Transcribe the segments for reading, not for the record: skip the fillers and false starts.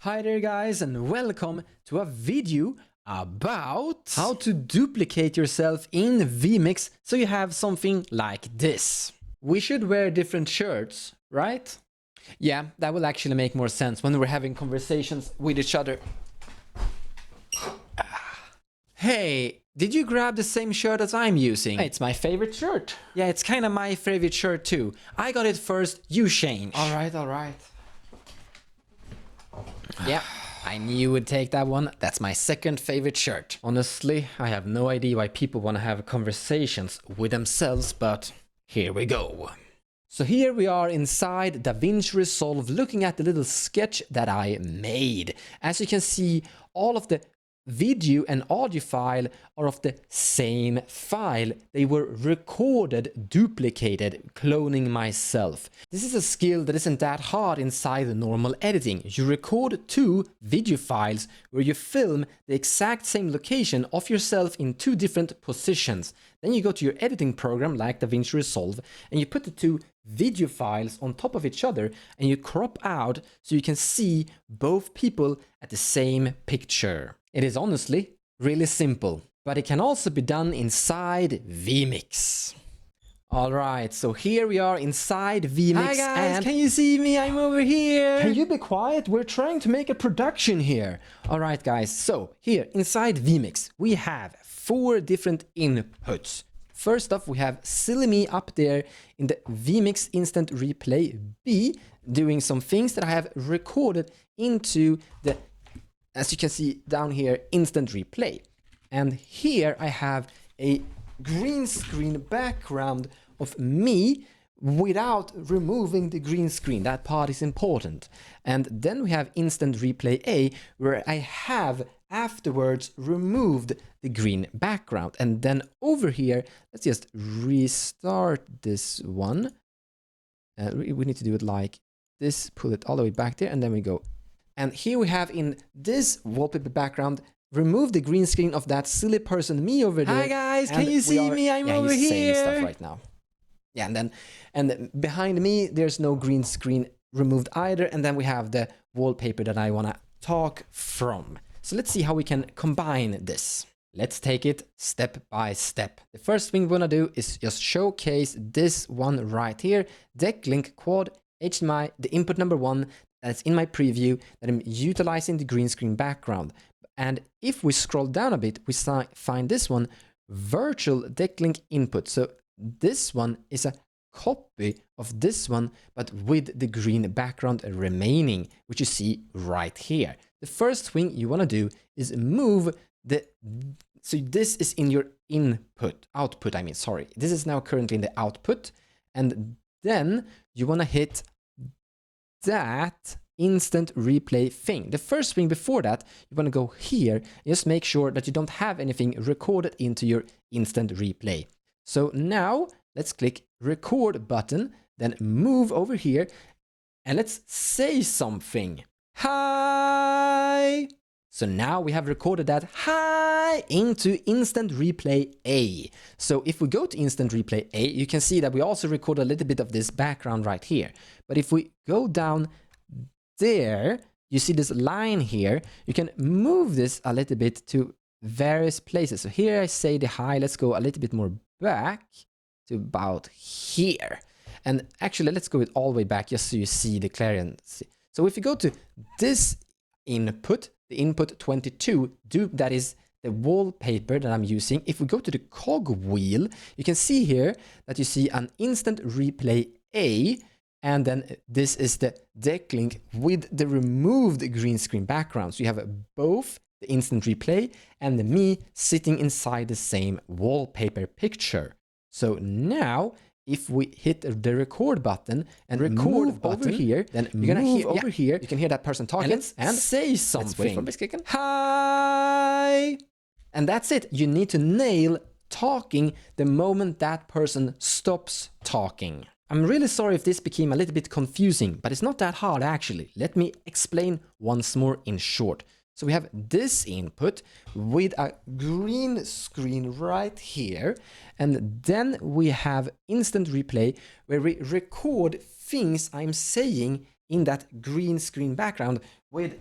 Hi there guys, and welcome to a video about how to duplicate yourself in vMix so you have something like this. We should wear different shirts, right? Yeah, that will actually make more sense when we're having conversations with each other. Hey, did you grab the same shirt as I'm using? It's my favorite shirt. Yeah, it's kind of my favorite shirt too. I got it first, you change. Alright. Yeah, I knew you would take that one. That's my second favorite shirt. Honestly, I have no idea why people want to have conversations with themselves, but here we go. So here we are inside DaVinci Resolve looking at the little sketch that I made. As you can see, all of the video and audio file are of the same file. They were recorded, duplicated, cloning myself. This is a skill that isn't that hard inside the normal editing. You record two video files where you film the exact same location of yourself in two different positions. Then you go to your editing program like DaVinci Resolve and you put the two video files on top of each other and you crop out so you can see both people at the same picture. It is honestly really simple, but it can also be done inside vMix. Alright, so here we are inside vMix. Hi guys, can you see me? I'm over here. Can you be quiet? We're trying to make a production here. Alright guys, so here inside vMix we have 4 different inputs. First off, we have Silly Me up there in the vMix Instant Replay B doing some things that I have recorded into the, as you can see down here, Instant Replay. And here I have a green screen background of me without removing the green screen. That part is important. And then we have Instant Replay A, where I have afterwards removed the green background. And then over here, let's just restart this one. We need to do it like this, pull it all the way back there, and then we go. And here we have in this wallpaper background, remove the green screen of that silly person, me over there. Hi guys, can you see me? I'm over here. Saying stuff right now. Yeah, and then behind me, there's no green screen removed either. And then we have the wallpaper that I want to talk from. So let's see how we can combine this. Let's take it step by step. The first thing we want to do is just showcase this one right here, deck link quad HDMI, the input number 1 that's in my preview that I'm utilizing the green screen background. And if we scroll down a bit, we find this one, virtual deck link input. So this one is a copy of this one, but with the green background remaining, which you see right here. The first thing you want to do is move the, so this is in your output, I mean, sorry. This is now currently in the output. And then you want to hit that instant replay thing. The first thing before that, you want to go here and just make sure that you don't have anything recorded into your instant replay. So now let's click record button, then move over here and let's say something. Hi! So now we have recorded that hi into Instant Replay A. So if we go to Instant Replay A, you can see that we also record a little bit of this background right here. But if we go down there, you see this line here, you can move this a little bit to various places. So here I say the hi, let's go a little bit more back to about here. And actually, let's go it all the way back just so you see the clarity. So if you go to this input, the input 22, that is the wallpaper that I'm using. If we go to the cog wheel, you can see here that you see an Instant Replay A, and then this is the deck link with the removed green screen background. So you have both the Instant Replay and the me sitting inside the same wallpaper picture. So now, if we hit the record button and record over here, then you're gonna hear over here. You can hear that person talking and say something. Hi! And that's it. You need to nail talking the moment that person stops talking. I'm really sorry if this became a little bit confusing, but it's not that hard actually. Let me explain once more in short. So we have this input with a green screen right here. And then we have Instant Replay where we record things I'm saying in that green screen background with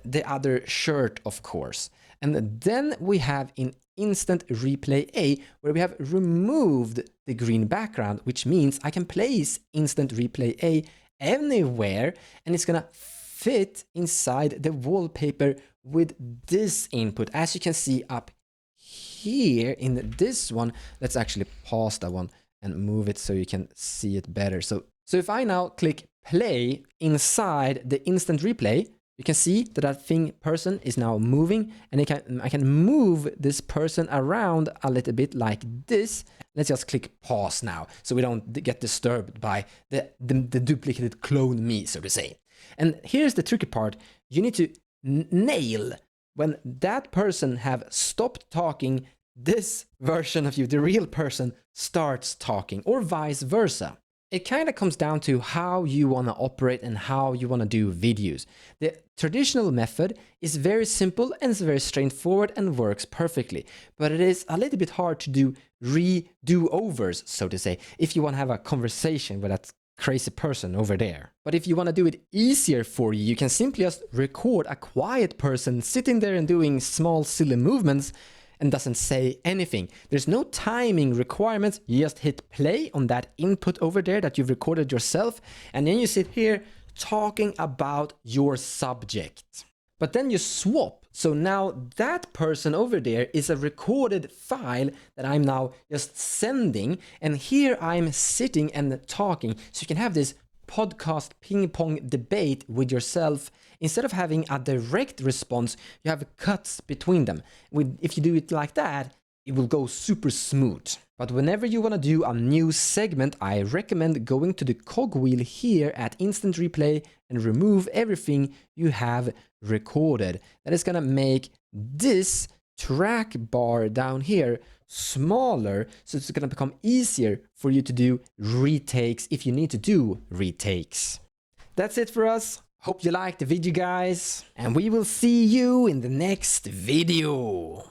the other shirt, of course. And then we have in Instant Replay A, where we have removed the green background, which means I can place Instant Replay A anywhere, and it's gonna fit inside the wallpaper with this input. As you can see up here in this one, let's actually pause that one and move it so you can see it better. So if I now click play inside the Instant Replay, you can see that person is now moving, and I can move this person around a little bit like this. Let's just click pause now, so we don't get disturbed by the duplicated clone me, so to say. And here's the tricky part. You need to nail when that person have stopped talking, this version of you, the real person, starts talking, or vice versa. It kind of comes down to how you want to operate and how you want to do videos. The traditional method is very simple and it's very straightforward and works perfectly. But it is a little bit hard to do redo-overs, so to say, if you want to have a conversation with that crazy person over there. But if you want to do it easier for you, you can simply just record a quiet person sitting there and doing small silly movements and doesn't say anything. There's no timing requirements. You just hit play on that input over there that you've recorded yourself, and then you sit here talking about your subject. But then you swap. So now that person over there is a recorded file that I'm now just sending, and here I'm sitting and talking. So you can have this podcast ping pong debate with yourself. Instead of having a direct response, you have cuts between them. If you do it like that, it will go super smooth. But whenever you want to do a new segment, I recommend going to the cogwheel here at Instant Replay and remove everything you have recorded. That is going to make this track bar down here smaller, so it's going to become easier for you to do retakes if you need to do retakes. That's it for us. Hope you liked the video, guys, and we will see you in the next video.